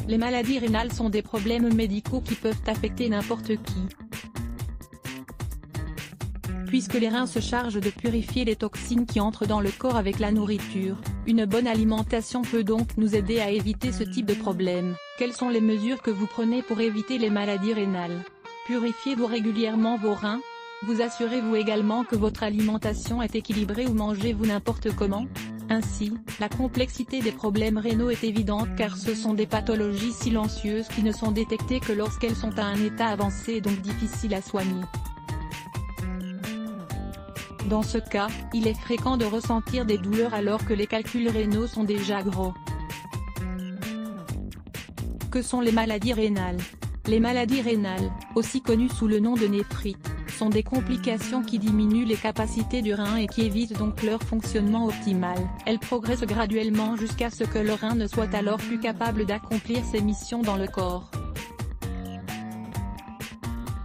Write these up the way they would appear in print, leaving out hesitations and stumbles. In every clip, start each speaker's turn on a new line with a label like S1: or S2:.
S1: Les maladies rénales sont des problèmes médicaux qui peuvent affecter n'importe qui. Puisque les reins se chargent de purifier les toxines qui entrent dans le corps avec la nourriture, une bonne alimentation peut donc nous aider à éviter ce type de problème. Quelles sont les mesures que vous prenez pour éviter les maladies rénales? Purifiez-vous régulièrement vos reins? Vous assurez-vous également que votre alimentation est équilibrée ou mangez-vous n'importe comment? Ainsi, la complexité des problèmes rénaux est évidente car ce sont des pathologies silencieuses qui ne sont détectées que lorsqu'elles sont à un état avancé et donc difficiles à soigner. Dans ce cas, il est fréquent de ressentir des douleurs alors que les calculs rénaux sont déjà gros. Que sont les maladies rénales? Les maladies rénales, aussi connues sous le nom de néphrite, sont des complications qui diminuent les capacités du rein et qui évitent donc leur fonctionnement optimal. Elles progressent graduellement jusqu'à ce que le rein ne soit alors plus capable d'accomplir ses missions dans le corps.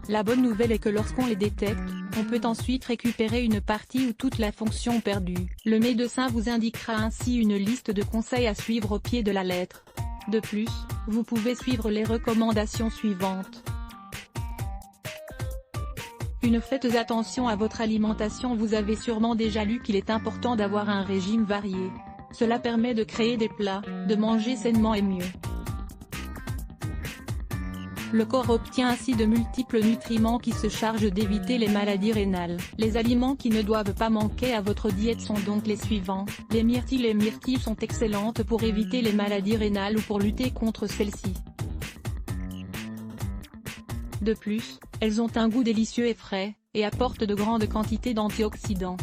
S1: La bonne nouvelle est que lorsqu'on les détecte, on peut ensuite récupérer une partie ou toute la fonction perdue. Le médecin vous indiquera ainsi une liste de conseils à suivre au pied de la lettre. De plus, vous pouvez suivre les recommandations suivantes. Faites attention à votre alimentation. Vous avez sûrement déjà lu qu'il est important d'avoir un régime varié. Cela permet de créer des plats, de manger sainement et mieux. Le corps obtient ainsi de multiples nutriments qui se chargent d'éviter les maladies rénales. Les aliments qui ne doivent pas manquer à votre diète sont donc les suivants. Les myrtilles. Les myrtilles sont excellentes pour éviter les maladies rénales ou pour lutter contre celles-ci. De plus, elles ont un goût délicieux et frais, et apportent de grandes quantités d'antioxydants.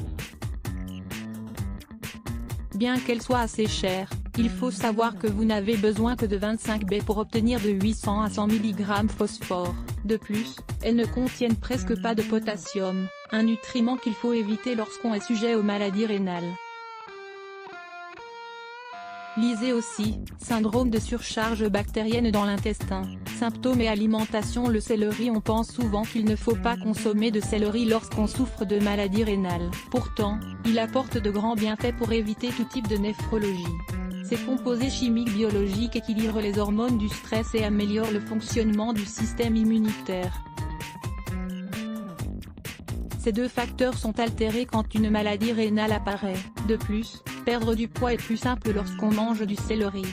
S1: Bien qu'elles soient assez chères, il faut savoir que vous n'avez besoin que de 25 B pour obtenir de 800 à 100 mg phosphore. De plus, elles ne contiennent presque pas de potassium, un nutriment qu'il faut éviter lorsqu'on est sujet aux maladies rénales. Lisez aussi, syndrome de surcharge bactérienne dans l'intestin, symptômes et alimentation. Le céleri. On pense souvent qu'il ne faut pas consommer de céleri lorsqu'on souffre de maladies rénales. Pourtant, il apporte de grands bienfaits pour éviter tout type de néphrologie. Ses composés chimiques biologiques équilibrent les hormones du stress et améliorent le fonctionnement du système immunitaire. Ces deux facteurs sont altérés quand une maladie rénale apparaît. De plus, perdre du poids est plus simple lorsqu'on mange du céleri.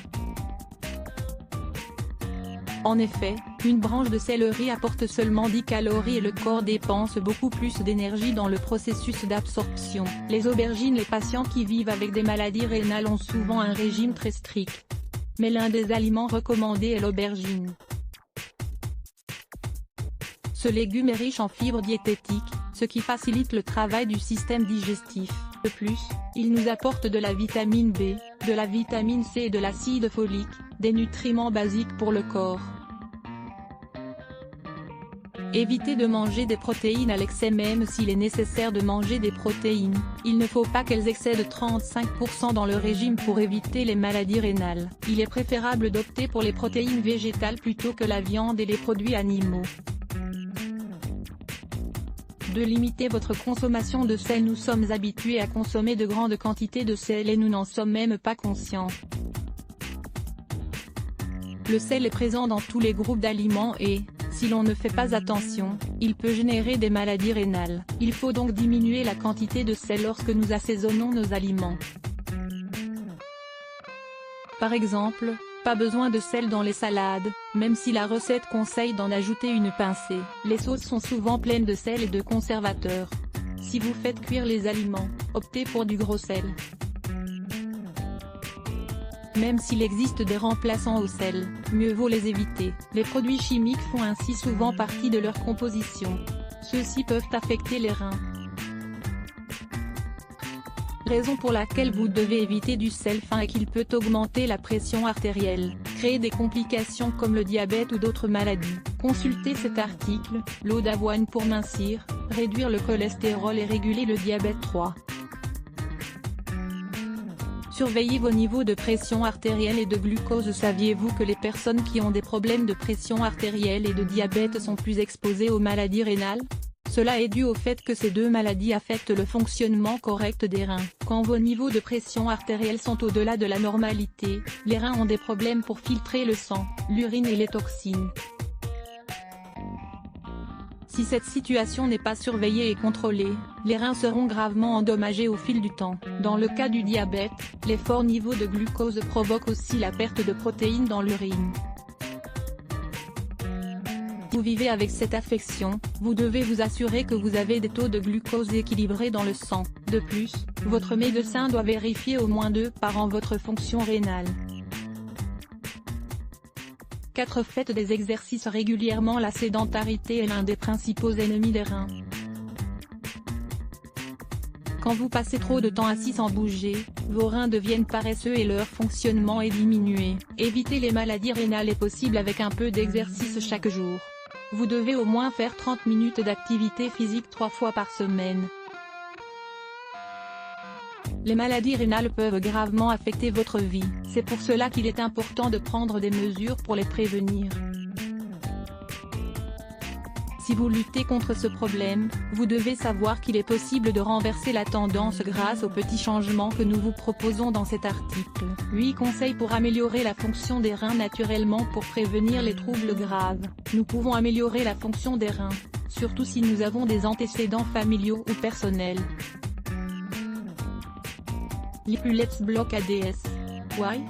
S1: En effet, une branche de céleri apporte seulement 10 calories et le corps dépense beaucoup plus d'énergie dans le processus d'absorption. Les aubergines. Les patients qui vivent avec des maladies rénales ont souvent un régime très strict. Mais l'un des aliments recommandés est l'aubergine. Ce légume est riche en fibres diététiques, ce qui facilite le travail du système digestif. De plus, il nous apporte de la vitamine B, de la vitamine C et de l'acide folique, des nutriments basiques pour le corps. Évitez de manger des protéines à l'excès. Même s'il est nécessaire de manger des protéines, il ne faut pas qu'elles excèdent 35% dans le régime pour éviter les maladies rénales. Il est préférable d'opter pour les protéines végétales plutôt que la viande et les produits animaux. De limiter votre consommation de sel. Nous sommes habitués à consommer de grandes quantités de sel et nous n'en sommes même pas conscients. Le sel est présent dans tous les groupes d'aliments et, si l'on ne fait pas attention, il peut générer des maladies rénales. Il faut donc diminuer la quantité de sel lorsque nous assaisonnons nos aliments. Par exemple, pas besoin de sel dans les salades, même si la recette conseille d'en ajouter une pincée. Les sauces sont souvent pleines de sel et de conservateurs. Si vous faites cuire les aliments, optez pour du gros sel. Même s'il existe des remplaçants au sel, mieux vaut les éviter. Les produits chimiques font ainsi souvent partie de leur composition. Ceux-ci peuvent affecter les reins. Raison pour laquelle vous devez éviter du sel fin est qu'il peut augmenter la pression artérielle, créer des complications comme le diabète ou d'autres maladies. Consultez cet article, l'eau d'avoine pour mincir, réduire le cholestérol et réguler le diabète 3. Surveillez vos niveaux de pression artérielle et de glucose. Saviez-vous que les personnes qui ont des problèmes de pression artérielle et de diabète sont plus exposées aux maladies rénales? Cela est dû au fait que ces deux maladies affectent le fonctionnement correct des reins. Quand vos niveaux de pression artérielle sont au-delà de la normalité, les reins ont des problèmes pour filtrer le sang, l'urine et les toxines. Si cette situation n'est pas surveillée et contrôlée, les reins seront gravement endommagés au fil du temps. Dans le cas du diabète, les forts niveaux de glucose provoquent aussi la perte de protéines dans l'urine. Vous vivez avec cette affection, vous devez vous assurer que vous avez des taux de glucose équilibrés dans le sang. De plus, votre médecin doit vérifier au moins 2 par an votre fonction rénale. 4. Faites des exercices régulièrement. La sédentarité est l'un des principaux ennemis des reins. Quand vous passez trop de temps assis sans bouger, vos reins deviennent paresseux et leur fonctionnement est diminué. Éviter les maladies rénales est possible avec un peu d'exercice chaque jour. Vous devez au moins faire 30 minutes d'activité physique 3 fois par semaine. Les maladies rénales peuvent gravement affecter votre vie, c'est pour cela qu'il est important de prendre des mesures pour les prévenir. Si vous luttez contre ce problème, vous devez savoir qu'il est possible de renverser la tendance grâce aux petits changements que nous vous proposons dans cet article. 8 conseils pour améliorer la fonction des reins naturellement. Pour prévenir les troubles graves, nous pouvons améliorer la fonction des reins, surtout si nous avons des antécédents familiaux ou personnels. Lipulets block ADS. Why?